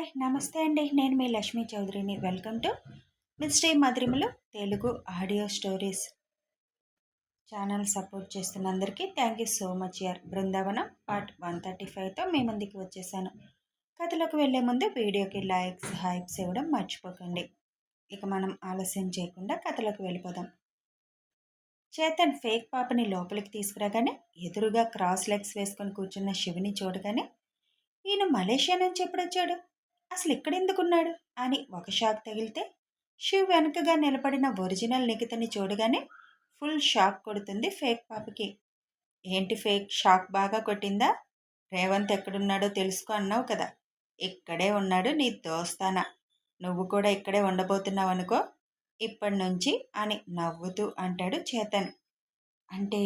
Hi నమస్తే అండి. నేను మీ లక్ష్మీ చౌదరిని. వెల్కమ్ టు మిస్టరీ మధురిమలు Telugu audio stories channel. Support చేస్తున్న అందరికీ థ్యాంక్ యూ సో మచ్ యార్. బృందావనం పార్ట్ 135తో మీ ముందుకు వచ్చేసాను. కథలోకి వెళ్లే ముందు వీడియోకి లైక్స్ హైప్స్ ఇవ్వడం మర్చిపోకండి. ఇక మనం ఆలస్యం చేయకుండా కథలోకి వెళ్ళిపోదాం. చేతన్ ఫేక్ పాపని లోపలికి తీసుకురాగానే ఎదురుగా క్రాస్ లెగ్స్ వేసుకొని కూర్చున్న శివుని చూడగానే ఈయన మలేషియా నుంచి ఎప్పుడొచ్చాడు, అసలు ఇక్కడెందుకున్నాడు అని ఒక షాక్ తగిలితే, శివ్ వెనుకగా నిలబడిన ఒరిజినల్ నిఖితని చూడగానే ఫుల్ షాక్ కొడుతుంది ఫేక్ పాపకి. ఏంటి ఫేక్, షాక్ బాగా కొట్టిందా? రేవంత్ ఎక్కడున్నాడో తెలుసుకో అన్నావు కదా, ఇక్కడే ఉన్నాడు నీ దోస్తానా. నువ్వు కూడా ఇక్కడే ఉండబోతున్నావు అనుకో ఇప్పటి నుంచి అని నవ్వుతూ అంటాడు చేతన్. అంటే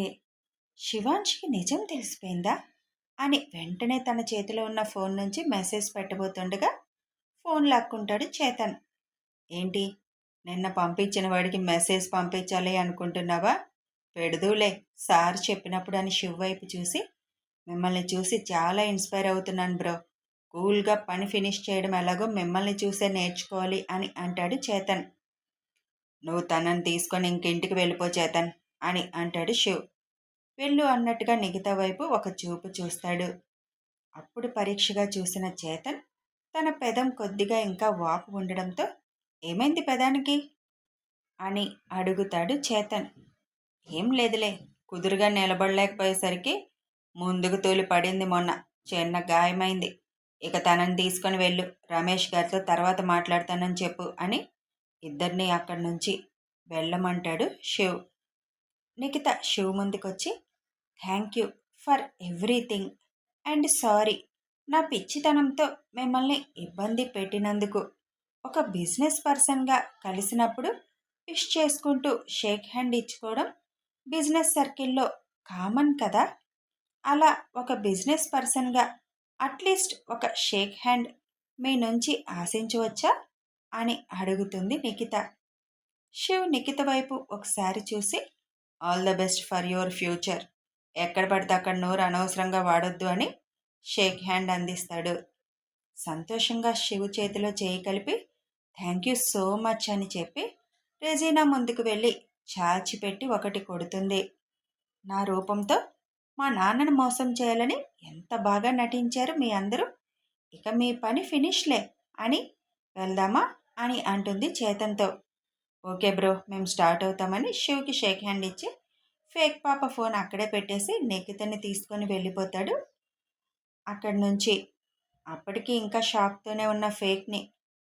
శివాంష్కి నిజం తెలిసిపోయిందా అని వెంటనే తన చేతిలో ఉన్న ఫోన్ నుంచి మెసేజ్ పెట్టబోతుండగా ఫోన్ లాక్కుంటాడు చేతన్. ఏంటి, నిన్న పంపించిన వాడికి మెసేజ్ పంపించాలి అనుకుంటున్నావా? పెడదులే సార్ చెప్పినప్పుడు అని శివ్ వైపు చూసి, మిమ్మల్ని చూసి చాలా ఇన్స్పైర్ అవుతున్నాను బ్రో. కూల్గా పని ఫినిష్ చేయడం ఎలాగో మిమ్మల్ని చూసే నేర్చుకోవాలి అని అంటాడు చేతన్. నువ్వు తనని తీసుకొని ఇంకింటికి వెళ్ళిపో చేతన్ అని అంటాడు శివ్. వెళ్ళు అన్నట్టుగా నిఖిత వైపు ఒక చూపు చూస్తాడు. అప్పుడు పరీక్షగా చూసిన చేతన్ తన పెదం కొద్దిగా ఇంకా వాపు ఉండడంతో, ఏమైంది పెదానికి అని అడుగుతాడు చేతన్. ఏం లేదులే, కుదురుగా నిలబడలేకపోయేసరికి ముందుకు తోలి పడింది, మొన్న చిన్న గాయమైంది. ఇక తనని తీసుకొని వెళ్ళు, రమేష్ గారితో తర్వాత మాట్లాడతానని చెప్పు అని ఇద్దరిని అక్కడి నుంచి వెళ్ళమంటాడు శివ్. నిఖిత శివ్ ముందుకొచ్చి, thank you for everything and sorry, నా పిచ్చితనంతో మిమ్మల్ని ఇబ్బంది పెట్టినందుకు. ఒక బిజినెస్ పర్సన్గా కలిసినప్పుడు విష్ చేసుకుంటూ షేక్ హ్యాండ్ ఇచ్చుకోవడం బిజినెస్ సర్కిల్లో కామన్ కదా. అలా ఒక బిజినెస్ పర్సన్గా అట్లీస్ట్ ఒక షేక్ హ్యాండ్ మీ నుంచి ఆశించవచ్చా అని అడుగుతుంది నిఖిత. శివ్ నిఖిత వైపు ఒకసారి చూసి, all the best for your future, ఎక్కడ పడితే అక్కడ నోరు అనవసరంగా వాడొద్దు అని షేక్ హ్యాండ్ అందిస్తాడు. సంతోషంగా శివ్ చేతిలో చేయి కలిపి థ్యాంక్ యూ సో మచ్ అని చెప్పి రెజీనా ముందుకు వెళ్ళి చాచిపెట్టి ఒకటి కొడుతుంది. నా రూపంతో మా నాన్నను మోసం చేయాలని ఎంత బాగా నటించారు మీ అందరూ, ఇక మీ పని ఫినిష్లే అని వెళ్దామా అని అంటుంది చేతన్తో. ఓకే బ్రో, మేము స్టార్ట్ అవుతామని శివ్కి షేక్ హ్యాండ్ ఇచ్చి ఫేక్ పాప ఫోన్ అక్కడే పెట్టేసి నిఖితని తీసుకొని వెళ్ళిపోతాడు అక్కడి నుంచి. అప్పటికి ఇంకా షాక్తోనే ఉన్న ఫేక్ని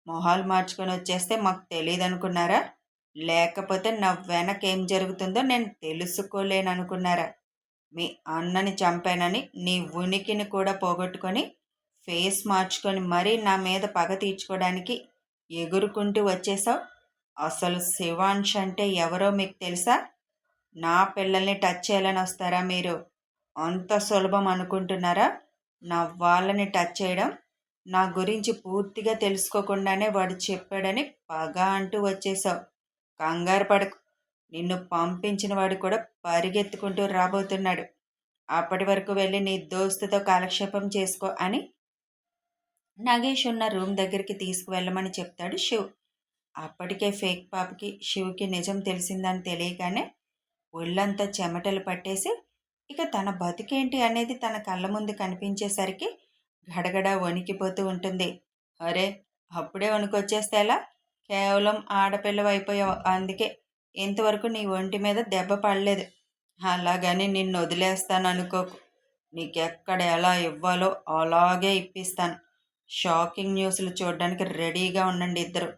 మొహాలు మార్చుకొని వచ్చేస్తే మాకు తెలియదు అనుకున్నారా? లేకపోతే నా వెనక ఏం జరుగుతుందో నేను తెలుసుకోలేననుకున్నారా? మీ అన్నని చంపానని నీ ఉనికిని కూడా పోగొట్టుకొని ఫేస్ మార్చుకొని మరీ నా మీద పగ తీర్చుకోవడానికి ఎగురుకుంటూ వచ్చేసావు. అసలు శివాంష్ అంటే ఎవరో మీకు తెలుసా? నా పిల్లల్ని టచ్ చేయాలని వస్తారా మీరు? అంత సులభం అనుకుంటున్నారా నా వాళ్ళని టచ్ చేయడం? నా గురించి పూర్తిగా తెలుసుకోకుండానే వాడు చెప్పాడని పగ అంటూ వచ్చేసావు. కంగారు పడకు, నిన్ను పంపించిన వాడు కూడా పరిగెత్తుకుంటూ రాబోతున్నాడు. అప్పటి వరకు వెళ్ళి నీ దోస్తుతో కాలక్షేపం చేసుకో అని నగేష్ ఉన్న రూమ్ దగ్గరికి తీసుకువెళ్ళమని చెప్తాడు శివ్. అప్పటికే ఫేక్ పాపకి శివ్కి నిజం తెలిసిందని తెలియగానే ఒళ్ళంతా చెమటలు పట్టేసి ఇక తన బతుకేంటి అనేది తన కళ్ళ ముందు కనిపించేసరికి గడగడ వణికిపోతూ ఉంటుంది. అరే, అప్పుడే వణుకొచ్చేస్తే ఎలా? కేవలం ఆడపిల్లవ అయిపోయావు, అందుకే ఇంతవరకు నీ ఒంటి మీద దెబ్బ పడలేదు. అలాగని నిన్ను వదిలేస్తాను అనుకోకు. నీకెక్కడ ఎలా ఇవ్వాలో అలాగే ఇప్పిస్తాను. షాకింగ్ న్యూస్లు చూడడానికి రెడీగా ఉండండి ఇద్దరు.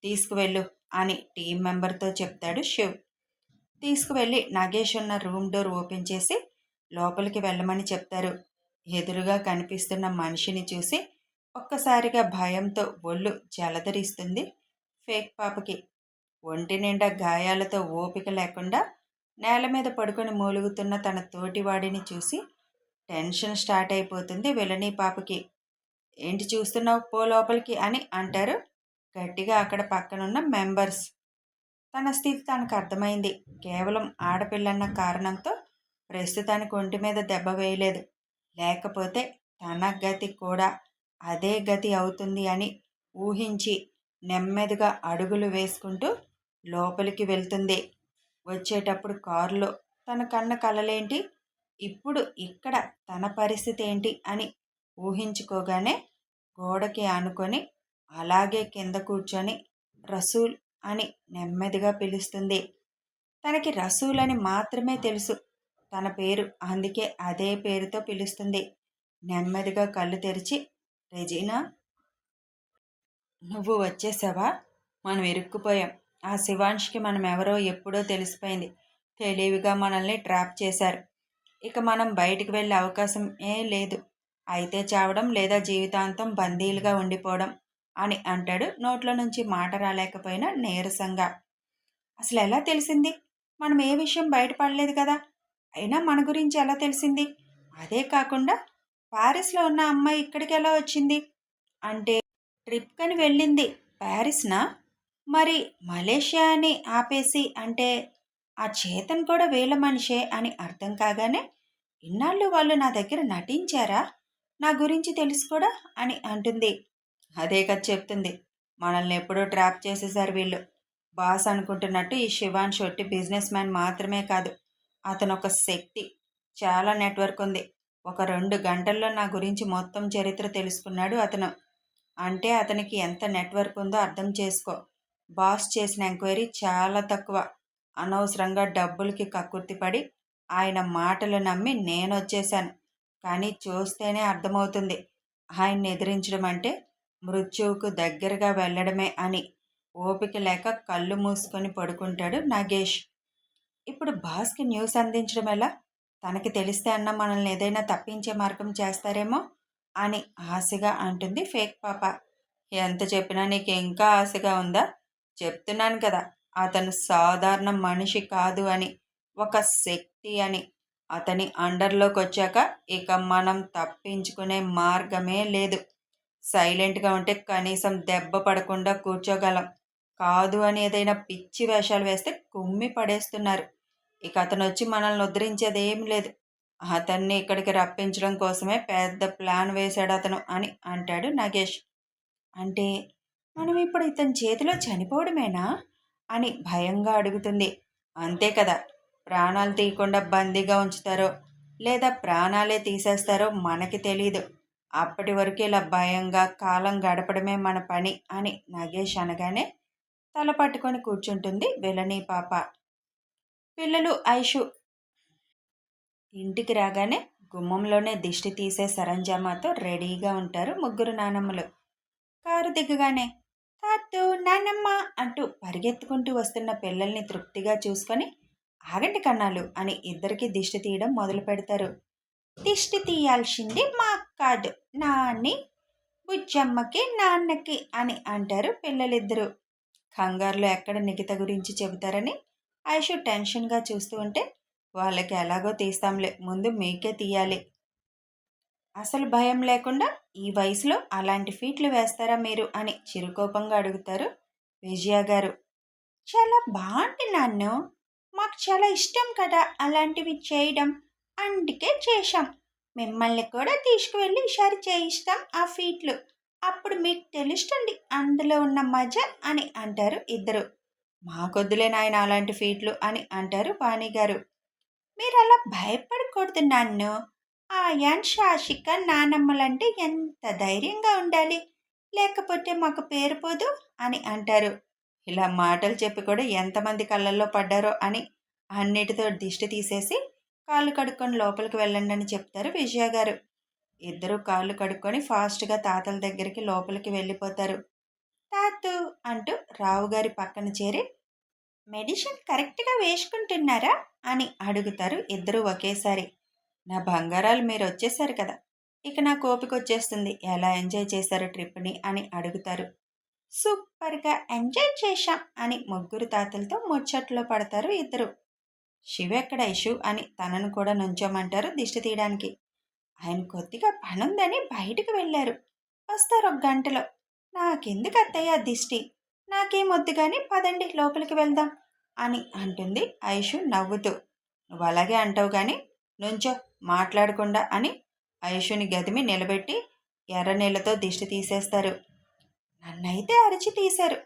తీసుకువెళ్ళు అని టీం మెంబర్తో చెప్తాడు శివ్. తీసుకువెళ్ళి నగేష్ ఉన్న రూమ్ డోర్ ఓపెన్ చేసి లోపలికి వెళ్ళమని చెప్తారు. ఎదురుగా కనిపిస్తున్న మనిషిని చూసి ఒక్కసారిగా భయంతో ఒళ్ళు జలధరిస్తుంది ఫేక్ పాపకి. ఒంటి నిండా గాయాలతో ఓపిక లేకుండా నేల మీద పడుకొని మూలుగుతున్న తన తోటివాడిని చూసి టెన్షన్ స్టార్ట్ అయిపోతుంది విలనీ పాపకి. ఏంటి చూస్తున్నావు, పో లోపలికి అని అంటారు గట్టిగా అక్కడ పక్కనున్న మెంబర్స్. తన స్థితి తనకు అర్థమైంది. కేవలం ఆడపిల్లన్న కారణంతో ప్రస్తుతానికి ఒంటి మీద దెబ్బ వేయలేదు, లేకపోతే తన గతి కూడా అదే గతి అవుతుంది అని ఊహించి నెమ్మదిగా అడుగులు వేసుకుంటూ లోపలికి వెళ్తుంది. వచ్చేటప్పుడు కారులో తన కన్న కలలేంటి, ఇప్పుడు ఇక్కడ తన పరిస్థితి ఏంటి అని ఊహించుకోగానే గోడకి ఆనుకొని అలాగే కింద కూర్చొని రసూల్ అని నెమ్మదిగా పిలుస్తుంది. తనకి రసూల్ అని మాత్రమే తెలుసు తన పేరు, అందుకే అదే పేరుతో పిలుస్తుంది. నెమ్మదిగా కళ్ళు తెరిచి, రెజీనా, నువ్వు వచ్చేసావా? మనం ఇరుక్కుపోయాం. ఆ శివాంష్కి మనం ఎవరో ఎప్పుడో తెలిసిపోయింది. తెలివిగా మనల్ని ట్రాప్ చేశారు. ఇక మనం బయటికి వెళ్ళే అవకాశం లేదు. అయితే చావడం లేదా జీవితాంతం బందీలుగా ఉండిపోవడం అని అంటాడు, నోట్లో నుంచి మాట రాలేకపోయినా నీరసంగా. అసలు ఎలా తెలిసింది? మనం ఏ విషయం బయటపడలేదు కదా. అయినా మన గురించి ఎలా తెలిసింది? అదే కాకుండా ప్యారిస్లో ఉన్న అమ్మాయి ఇక్కడికి ఎలా వచ్చింది? అంటే ట్రిప్ కని వెళ్ళింది ప్యారిస్నా? మరి మలేషియా అని ఆపేసి అంటే ఆ చేతన్ కూడా వీళ్ళ మనిషే అని అర్థం కాగానే, ఇన్నాళ్ళు వాళ్ళు నా దగ్గర నటించారా నా గురించి తెలుసు కూడా అని అంటుంది. అదే కదా చెప్తుంది, మనల్ని ఎప్పుడో ట్రాప్ చేసేసారు వీళ్ళు. బాస్ అనుకుంటున్నట్టు ఈ శివాన్ షొట్టి బిజినెస్ మ్యాన్ మాత్రమే కాదు, అతను ఒక శక్తి. చాలా నెట్వర్క్ ఉంది. ఒక 2 గంటల్లో నా గురించి మొత్తం చరిత్ర తెలుసుకున్నాడు అతను. అంటే అతనికి ఎంత నెట్వర్క్ ఉందో అర్థం చేసుకో. బాస్ చేసిన ఎంక్వైరీ చాలా తక్కువ. అనవసరంగా డబ్బులకి కక్కుర్తిపడి ఆయన మాటలు నమ్మి నేను వచ్చేశాను. కానీ చూస్తేనే అర్థమవుతుంది, ఆయన్ని ఎదిరించడం అంటే మృత్యువుకు దగ్గరగా వెళ్ళడమే అని. ఓపిక లేక కళ్ళు మూసుకొని పడుకుంటాడు నాగేష్. ఇప్పుడు బాస్కి న్యూస్ అందించడం ఎలా? తనకి తెలిస్తే అన్న మనల్ని ఏదైనా తప్పించే మార్గం చేస్తారేమో అని ఆశగా అంటుంది ఫేక్ పాప. ఎంత చెప్పినా నీకు ఇంకా ఆశగా ఉందా? చెప్తున్నాను కదా, అతను సాధారణ మనిషి కాదు అని, ఒక శక్తి అని. అతని అండర్లోకి వచ్చాక ఇక మనం తప్పించుకునే మార్గమే లేదు. సైలెంట్గా ఉంటే కనీసం దెబ్బ పడకుండా కూర్చోగలం. కాదు అని ఏదైనా పిచ్చి వేషాలు వేస్తే కుమ్మి పడేస్తున్నారు. ఇక అతను వచ్చి మనల్ని ఉద్ధరించేది ఏం లేదు. అతన్ని ఇక్కడికి రప్పించడం కోసమే పెద్ద ప్లాన్ వేశాడు అతను అని అంటాడు నగేష్. అంటే మనం ఇప్పుడు ఇతని చేతిలో చనిపోవడమేనా అని భయంగా అడుగుతుంది. అంతే కదా, ప్రాణాలు తీయకుండా బందీగా ఉంచుతారో లేదా ప్రాణాలే తీసేస్తారో మనకి తెలీదు. అప్పటి వరకు ఇలా భయంగా కాలం గడపడమే మన పని అని నగేష్ అనగానే తల పట్టుకొని కూర్చుంటుంది వెలని పాప. పిల్లలు ఐషు ఇంటికి రాగానే గుమ్మంలోనే దిష్టి తీసే సరంజామాతో రెడీగా ఉంటారు ముగ్గురు నానమ్మలు. కారు దిగగానే తాతు, నానమ్మ అంటూ పరిగెత్తుకుంటూ వస్తున్న పిల్లల్ని తృప్తిగా చూసుకొని, ఆగండి కన్నాలు అని ఇద్దరికి దిష్టి తీయడం మొదలు పెడతారు. దిష్టి తీయాల్సింది మాకు కాదు, నాని బుజ్జమ్మకి నాన్నకి అని అంటారు పిల్లలిద్దరూ. కంగారులో ఎక్కడ నిఖిత గురించి చెబుతారని ఐషు టెన్షన్గా చూస్తూ ఉంటే, వాళ్ళకి ఎలాగో తీస్తాంలే, ముందు మీకే తీయాలి. అసలు భయం లేకుండా ఈ వయసులో అలాంటి ఫీట్లు వేస్తారా మీరు అని చిరుకోపంగా అడుగుతారు విజయ గారు. చాలా బాగుంది నాన్ను, మాకు చాలా ఇష్టం కదా అలాంటివి చేయడం, అందుకే చేశాం. మిమ్మల్ని కూడా తీసుకువెళ్ళి ఈసారి చేయిస్తాం ఆ ఫీట్లు, అప్పుడు మీకు తెలుస్తుంది అందులో ఉన్న మజా అని అంటారు ఇద్దరు. మాకొద్దులే నాయన అలాంటి ఫీట్లు అని అంటారు వాణిగారు. మీరు అలా భయపడకూడదు నాన్ను, ఆయాన్, శాషిక నానమ్మలంటే ఎంత ధైర్యంగా ఉండాలి, లేకపోతే మాకు పేరు పోదు అని అంటారు. ఇలా మాటలు చెప్పి కూడా ఎంతమంది కళ్ళల్లో పడ్డారో అని అన్నిటితో దిష్టి తీసేసి కాళ్ళు కడుక్కొని లోపలికి వెళ్ళండి అని చెప్తారు విజయ గారు. ఇద్దరు కాళ్ళు కడుక్కొని ఫాస్ట్గా తాతల దగ్గరికి లోపలికి వెళ్ళిపోతారు. తాతు అంటూ రావు గారి పక్కన చేరి, మెడిసిన్ కరెక్ట్గా వేసుకుంటున్నారా అని అడుగుతారు ఇద్దరు ఒకేసారి. నా బంగారాలు మీరు వచ్చేసారు కదా, ఇక నా ఓపిక వచ్చేస్తుంది, ఎలా ఎంజాయ్ చేశారు ట్రిప్ని అని అడుగుతారు. సూపర్గా ఎంజాయ్ చేశాం అని ముగ్గురు తాతలతో ముచ్చట్లో పడతారు ఇద్దరు. శివ ఎక్కడ ఇషు అని తనను కూడా నుంచోమంటారు దిష్టి తీయడానికి. ఆయన కొద్దిగా పనుందని బయటకు వెళ్ళారు, వస్తారు 1 గంటలో. నాకెందుకు అత్తయ్య దిష్టి, నాకేమొద్దు కానీ పదండి లోపలికి వెళ్దాం అని అంటుంది ఐషు నవ్వుతూ. నువ్వు అలాగే అంటావు కానీ నుంచో మాట్లాడకుండా అని ఐషుని గదిమి నిలబెట్టి ఎర్ర నీళ్ళతో దిష్టి తీసేస్తారు. నన్నైతే అరిచి తీశారు.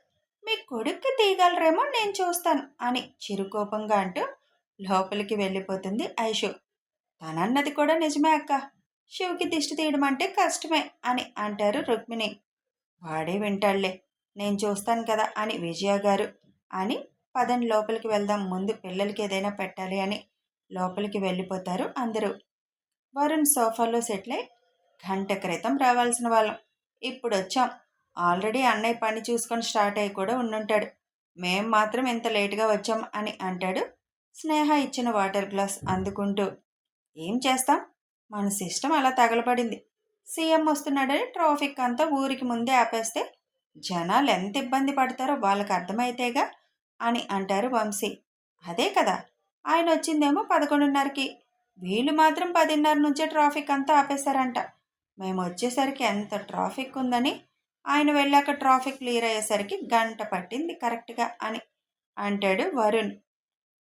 మీ కొడుక్కి తీయగలరేమో నేను చూస్తాను అని చిరుకోపంగా అంటూ లోపలికి వెళ్ళిపోతుంది ఐషు. తనన్నది కూడా నిజమే అక్క. శివుకి దిష్టి తీయడం అంటే కష్టమే అని అంటారు రుక్మిణి. వాడే వింటాడులే, నేను చూస్తాను కదా అని విజయ గారు అని పదని లోపలికి వెళ్దాం, ముందు పిల్లలకి ఏదైనా పెట్టాలి అని లోపలికి వెళ్ళిపోతారు అందరూ. వరుణ్ సోఫాలో సెటిల్ అయి గంట క్రితం రావాల్సిన వాళ్ళం, ఇప్పుడు వచ్చాం. ఆల్రెడీ అన్నయ్య పని చూసుకొని స్టార్ట్ అయ్యి కూడా ఉండుంటాడు. మేం మాత్రం ఇంత లేటుగా వచ్చాం అని అంటాడు స్నేహ ఇచ్చిన వాటర్ గ్లాస్ అందుకుంటూ. ఏం చేస్తాం, మన సిస్టమ్ అలా తగలబడింది. సీఎం వస్తున్నాడని ట్రాఫిక్ అంతా ఊరికి ముందే ఆపేస్తే జనాలు ఎంత ఇబ్బంది పడతారో వాళ్ళకి అర్థమైతేగా అని అంటారు వంశీ. అదే కదా, ఆయన వచ్చిందేమో 11:30కి, వీళ్ళు మాత్రం 10:30 నుంచే ట్రాఫిక్ అంతా ఆపేశారంట. మేము వచ్చేసరికి ఎంత ట్రాఫిక్ ఉందని, ఆయన వెళ్ళాక ట్రాఫిక్ క్లియర్ అయ్యేసరికి గంట పట్టింది కరెక్ట్గా అని అంటాడు వరుణ్.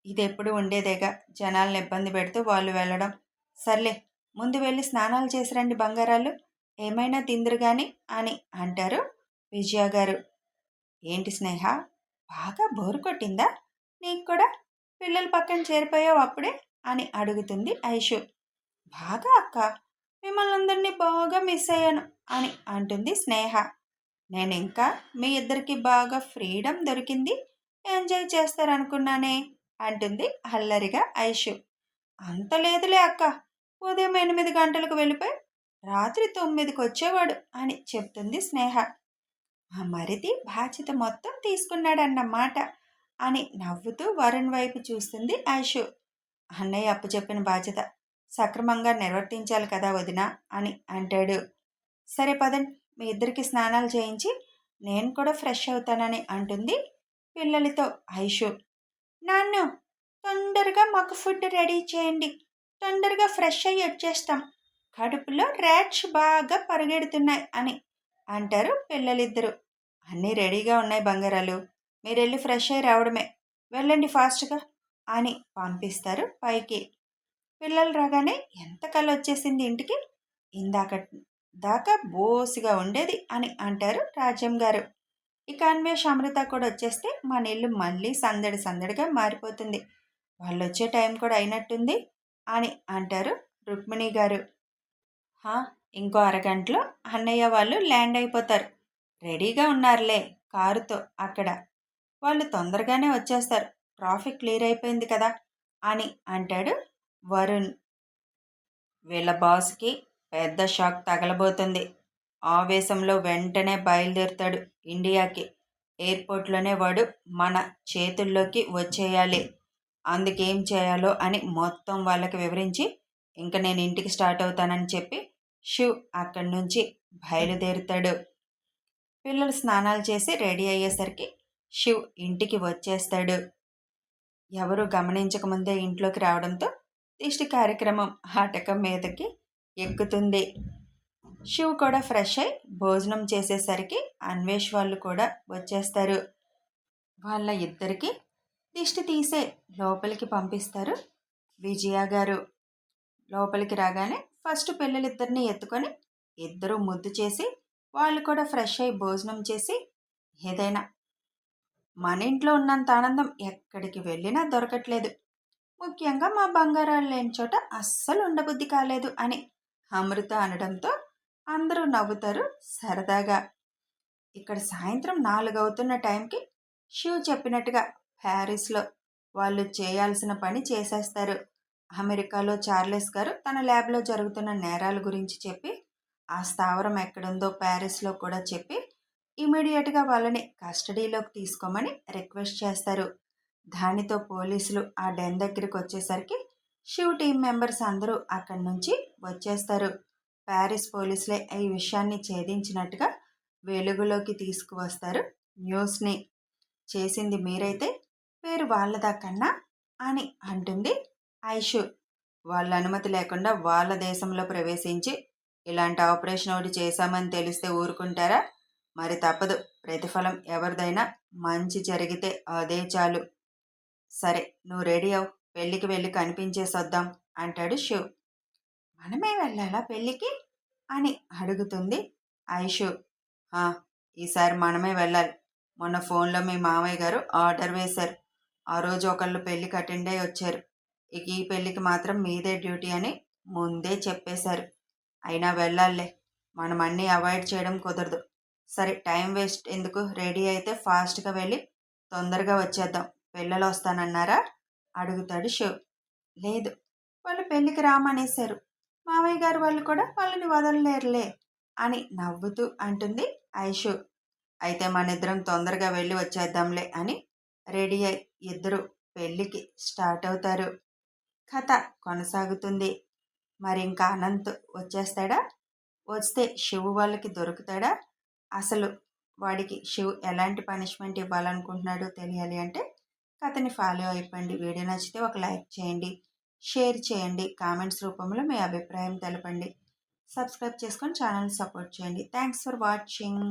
ఇది ఎప్పుడు ఉండేదేగా, జనాలను ఇబ్బంది పెడుతూ వాళ్ళు వెళ్ళడం. సర్లే, ముందు వెళ్ళి స్నానాలు చేసిరండి బంగారాలు, ఏమైనా తిందురు గాని అని అంటారు విజయ గారు. ఏంటి స్నేహ, బాగా బోరు కొట్టిందా నీకు కూడా? పిల్లల పక్కన చేరిపోయావు అప్పుడే అని అడుగుతుంది ఐషు. బాగా అక్క, మిమ్మల్ని అందరినీ బాగా మిస్ అయ్యాను అని అంటుంది స్నేహ. నేను ఇంకా మీ ఇద్దరికి బాగా ఫ్రీడమ్ దొరికింది, ఎంజాయ్ చేస్తారనుకున్నానే అంటుంది అల్లరిగా ఐషు. అంత లేదులే అక్క, ఉదయం 8 గంటలకు వెళ్ళిపోయి రాత్రి 9కి వచ్చేవాడు అని చెప్తుంది స్నేహ. ఆ మరిది బాధ్యత మొత్తం తీసుకున్నాడన్నమాట అని నవ్వుతూ వరుణ్ వైపు చూస్తుంది ఐషు. అన్నయ్య అప్పు చెప్పిన బాధ్యత సక్రమంగా నిర్వర్తించాలి కదా వదిన అని అంటాడు. సరే పదండి, మీ ఇద్దరికి స్నానాలు చేయించి నేను కూడా ఫ్రెష్ అవుతానని అంటుంది పిల్లలతో ఐషు. నాన్న, తొందరగా మాకు ఫుడ్ రెడీ చేయండి, తొందరగా ఫ్రెష్ అయ్యి వచ్చేస్తాం, కడుపులో ర్యాట్స్ బాగా పరిగెడుతున్నాయి అని అంటారు పిల్లలిద్దరూ. అన్నీ రెడీగా ఉన్నాయి బంగారాలు, మీరెళ్ళి ఫ్రెష్ అయ్యి రావడమే, వెళ్ళండి ఫాస్ట్గా అని పంపిస్తారు పైకి. పిల్లలు రాగానే ఎంత కళ వచ్చేసింది ఇంటికి, ఇందాక దాకా బోసిగా ఉండేది అని అంటారు రాజ్యం గారు. ఇక అన్వేష్ అమృత కూడా వచ్చేస్తే మన ఇల్లు మళ్ళీ సందడి సందడిగా మారిపోతుంది, వాళ్ళు వచ్చే టైం కూడా అయినట్టుంది అని అంటారు రుక్మిణి గారు. ఇంకో అరగంటలో అన్నయ్య వాళ్ళు ల్యాండ్ అయిపోతారు, రెడీగా ఉన్నారులే కారుతో అక్కడ, వాళ్ళు తొందరగానే వచ్చేస్తారు, ట్రాఫిక్ క్లియర్ అయిపోయింది కదా అని అంటాడు వరుణ్. వీళ్ళ బాస్కి పెద్ద షాక్ తగలబోతుంది, ఆవేశంలో వెంటనే బయలుదేరుతాడు ఇండియాకి, ఎయిర్పోర్ట్లోనే వాడు మన చేతుల్లోకి వచ్చేయాలి, అందుకేం చేయాలో అని మొత్తం వాళ్ళకి వివరించి ఇంక నేను ఇంటికి స్టార్ట్ అవుతానని చెప్పి శివ్ అక్కడి నుంచి బయలుదేరుతాడు. పిల్లలు స్నానాలు చేసి రెడీ అయ్యేసరికి శివ్ ఇంటికి వచ్చేస్తాడు. ఎవరు గమనించకముందే ఇంట్లోకి రావడంతో దిష్టి కార్యక్రమం ఆటకం మీదకి ఎక్కుతుంది. శివ్ కూడా ఫ్రెష్ అయి భోజనం చేసేసరికి అన్వేష్ వాళ్ళు కూడా వచ్చేస్తారు. వాళ్ళ ఇద్దరికి దిష్టి తీసే లోపలికి పంపిస్తారు విజయ గారు. లోపలికి రాగానే ఫస్ట్ పిల్లలిద్దరిని ఎత్తుకొని ఇద్దరూ ముద్దు చేసి వాళ్ళు కూడా ఫ్రెష్ అయి భోజనం చేసి, ఏదైనా మన ఇంట్లో ఉన్నంత ఆనందం ఎక్కడికి వెళ్ళినా దొరకట్లేదు, ముఖ్యంగా మా బంగారాలు లేని చోట అస్సలు ఉండబుద్ధి కాలేదు అని అమృత అనడంతో అందరూ నవ్వుతారు సరదాగా. ఇక్కడ సాయంత్రం 4 అవుతున్న టైంకి శివ్ చెప్పినట్టుగా ప్యారిస్లో వాళ్ళు చేయాల్సిన పని చేసేస్తారు. అమెరికాలో చార్లెస్ గారు తన ల్యాబ్లో జరుగుతున్న నేరాల గురించి చెప్పి, ఆ స్థావరం ఎక్కడుందో ప్యారిస్లో కూడా చెప్పి ఇమీడియట్గా వాళ్ళని కస్టడీలోకి తీసుకోమని రిక్వెస్ట్ చేస్తారు. దానితో పోలీసులు ఆ డెన్ దగ్గరికి వచ్చేసరికి శివ్ టీం మెంబర్స్ అందరూ అక్కడి నుంచి వచ్చేస్తారు. ప్యారిస్ పోలీసులే ఈ విషయాన్ని ఛేదించినట్టుగా వెలుగులోకి తీసుకువస్తారు న్యూస్ని. చేసింది మీరైతే పేరు వాళ్ళదాకన్నా అని అంటుంది ఐషు. వాళ్ళ అనుమతి లేకుండా వాళ్ళ దేశంలో ప్రవేశించి ఇలాంటి ఆపరేషన్ ఒకటి చేశామని తెలిస్తే ఊరుకుంటారా? మరి తప్పదు, ప్రతిఫలం ఎవరిదైనా మంచి జరిగితే అదే చాలు. సరే, నువ్వు రెడీ అవు, పెళ్ళికి వెళ్ళి కనిపించేసొద్దాం అంటాడు శివ్. మనమే వెళ్ళాలా పెళ్ళికి అని అడుగుతుంది ఐషు. ఈసారి మనమే వెళ్ళాలి. మొన్న ఫోన్లో మీ మామయ్య గారు ఆర్డర్ వేశారు. ఆ రోజు ఒకళ్ళు పెళ్ళికి అటెండ్ అయ్యి వచ్చారు. ఇక ఈ పెళ్ళికి మాత్రం మీదే డ్యూటీ అని ముందే చెప్పేశారు. అయినా వెళ్ళాలే, మనం అన్నీ అవాయిడ్ చేయడం కుదరదు. సరే టైం వేస్ట్ ఎందుకు, రెడీ అయితే ఫాస్ట్గా వెళ్ళి తొందరగా వచ్చేద్దాం. పిల్లలు వస్తానన్నారా అడుగుతాడు శివ్. లేదు, వాళ్ళు పెళ్ళికి రామనేశారు. మామయ్య గారు వాళ్ళు కూడా వాళ్ళని వదలలేరులే అని నవ్వుతూ అంటుంది ఐషు. అయితే మనిద్దరం తొందరగా వెళ్ళి వచ్చేద్దాంలే అని రెడీ అయి ఇద్దరు పెళ్ళికి స్టార్ట్ అవుతారు. కథ కొనసాగుతుంది. మరి ఇంకా అనంత్ వచ్చేస్తాడా? వస్తే శివు వాళ్ళకి దొరుకుతాడా? అసలు వాడికి శివ్ ఎలాంటి పనిష్మెంట్ ఇవ్వాలనుకుంటున్నాడో తెలియాలి అంటే కథని ఫాలో అయిపోండి. వీడియో నచ్చితే ఒక లైక్ చేయండి, షేర్ చేయండి, కామెంట్స్ రూపంలో మీ అభిప్రాయం తెలపండి. సబ్స్క్రైబ్ చేసుకొని ఛానల్ సపోర్ట్ చేయండి. Thanks for watching.